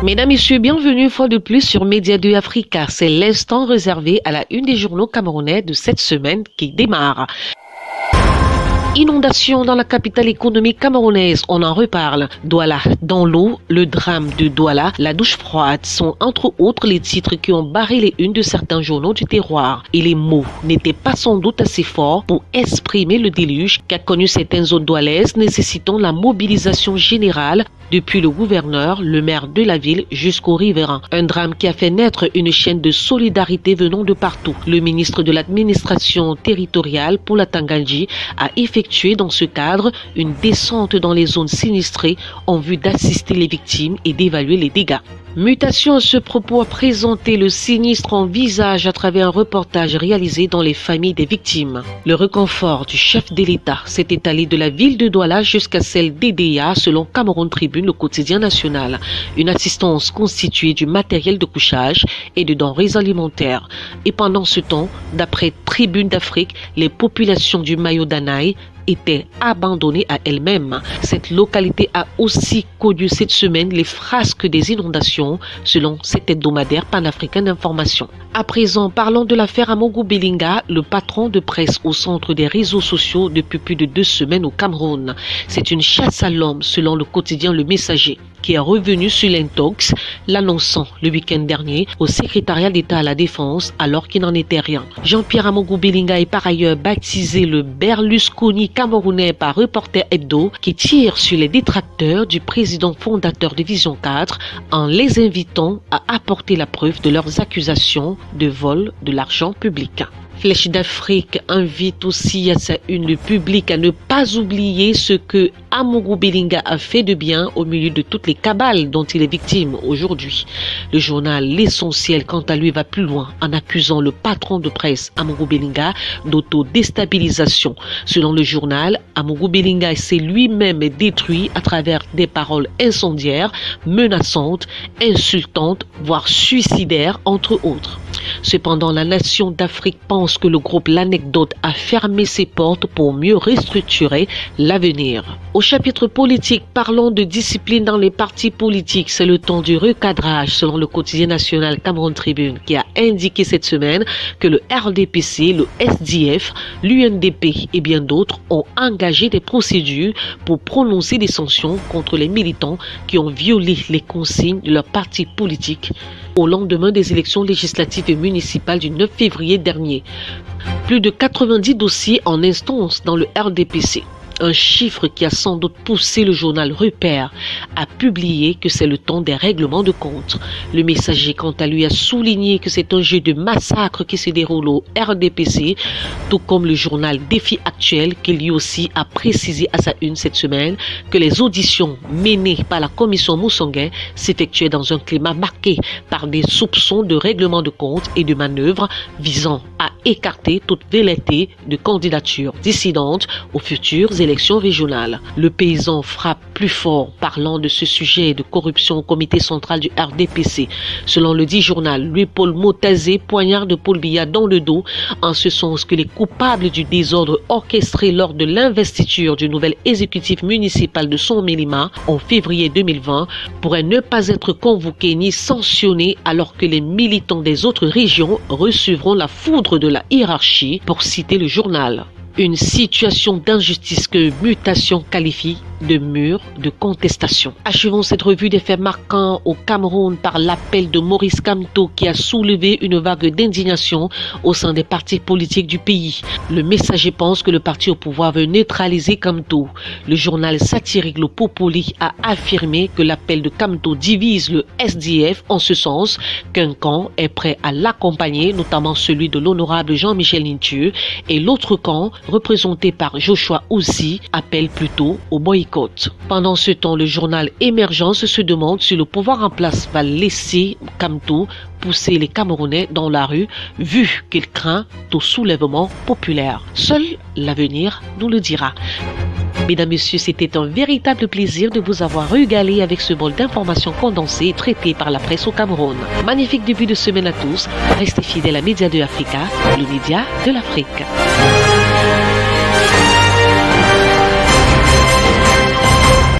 Mesdames, Messieurs, bienvenue une fois de plus sur Média 2 Africa. C'est l'instant réservé à la une des journaux camerounais de cette semaine qui démarre. Inondation dans la capitale économique camerounaise, on en reparle. Douala, dans l'eau, le drame de Douala, la douche froide sont entre autres les titres qui ont barré les unes de certains journaux du terroir. Et les mots n'étaient pas sans doute assez forts pour exprimer le déluge qu'a connu certaines zones doualaises nécessitant la mobilisation générale depuis le gouverneur, le maire de la ville jusqu'aux riverains. Un drame qui a fait naître une chaîne de solidarité venant de partout. Le ministre de l'administration territoriale, Paula Tangandji, a effectué dans ce cadre une descente dans les zones sinistrées en vue d'assister les victimes et d'évaluer les dégâts. Mutation à ce propos a présenté le sinistre en visage à travers un reportage réalisé dans les familles des victimes. Le réconfort du chef de l'État s'est étalé de la ville de Douala jusqu'à celle d'Edéa selon Cameroun Tribune, le quotidien national. Une assistance constituée du matériel de couchage et de denrées alimentaires. Et pendant ce temps, d'après Tribune d'Afrique, les populations du Mayo d'Anaï étaient abandonnées à elles-mêmes. Cette localité a aussi connu cette semaine les frasques des inondations selon cet hebdomadaire panafricain d'information. À présent, parlons de l'affaire Amogo Belinga, le patron de presse au centre des réseaux sociaux depuis plus de 2 semaines au Cameroun. C'est une chasse à l'homme selon le quotidien Le Messager, qui est revenu sur l'intox, l'annonçant le week-end dernier au secrétariat d'État à la Défense alors qu'il n'en était rien. Jean-Pierre Amogo Belinga est par ailleurs baptisé le Berlusconi camerounais par Reporter Hebdo, qui tire sur les détracteurs du président fondateur de Vision 4 en les invitant à apporter la preuve de leurs accusations de vol de l'argent public. Flèche d'Afrique invite aussi à sa une publique à ne pas oublier ce que Amogo Belinga a fait de bien au milieu de toutes les cabales dont il est victime aujourd'hui. Le journal L'Essentiel, quant à lui, va plus loin en accusant le patron de presse Amogo Belinga d'autodéstabilisation. Selon le journal, Amogo Belinga s'est lui-même détruit à travers des paroles incendiaires, menaçantes, insultantes, voire suicidaires, entre autres. Cependant, la nation d'Afrique pense que le groupe L'Anecdote a fermé ses portes pour mieux restructurer l'avenir. Au chapitre politique, parlons de discipline dans les partis politiques. C'est le temps du recadrage selon le quotidien national Cameroun Tribune, qui a indiqué cette semaine que le RDPC, le SDF, l'UNDP et bien d'autres ont engagé des procédures pour prononcer des sanctions contre les militants qui ont violé les consignes de leur parti politique au lendemain des élections législatives et municipales du 9 février dernier. Plus de 90 dossiers en instance dans le RDPC. Un chiffre qui a sans doute poussé le journal Repère à publier que c'est le temps des règlements de compte. Le Messager, quant à lui, a souligné que c'est un jeu de massacre qui se déroule au RDPC, tout comme le journal Défi Actuel, qui lui aussi a précisé à sa une cette semaine que les auditions menées par la commission Moussanguin s'effectuaient dans un climat marqué par des soupçons de règlement de compte et de manœuvres visant à écarter toute velléité de candidature dissidente aux futures élections régionales. Le paysan frappe plus fort parlant de ce sujet de corruption au comité central du RDPC. Selon le dit journal, Louis-Paul Motazé poignarde Paul Biya dans le dos, en ce sens que les coupables du désordre orchestré lors de l'investiture du nouvel exécutif municipal de Son-Mélima en février 2020 pourraient ne pas être convoqués ni sanctionnés alors que les militants des autres régions recevront la foudre de la hiérarchie, pour citer le journal. Une situation d'injustice que Mutation qualifie de mur de contestation. Achevons cette revue des faits marquants au Cameroun par l'appel de Maurice Kamto qui a soulevé une vague d'indignation au sein des partis politiques du pays. Le Messager pense que le parti au pouvoir veut neutraliser Kamto. Le journal satirique Le Popoli a affirmé que l'appel de Kamto divise le SDF en ce sens qu'un camp est prêt à l'accompagner, notamment celui de l'honorable Jean-Michel Ntieu, et l'autre camp, représenté par Joshua Oussi, appelle plutôt au boycott. Pendant ce temps, le journal Émergence se demande si le pouvoir en place va laisser Kamto pousser les Camerounais dans la rue, vu qu'il craint tout soulèvement populaire. Seul l'avenir nous le dira. Mesdames, Messieurs, c'était un véritable plaisir de vous avoir régalé avec ce bol d'informations condensées traitées par la presse au Cameroun. Magnifique début de semaine à tous. Restez fidèles à Média 2 Africa, le média de l'Afrique.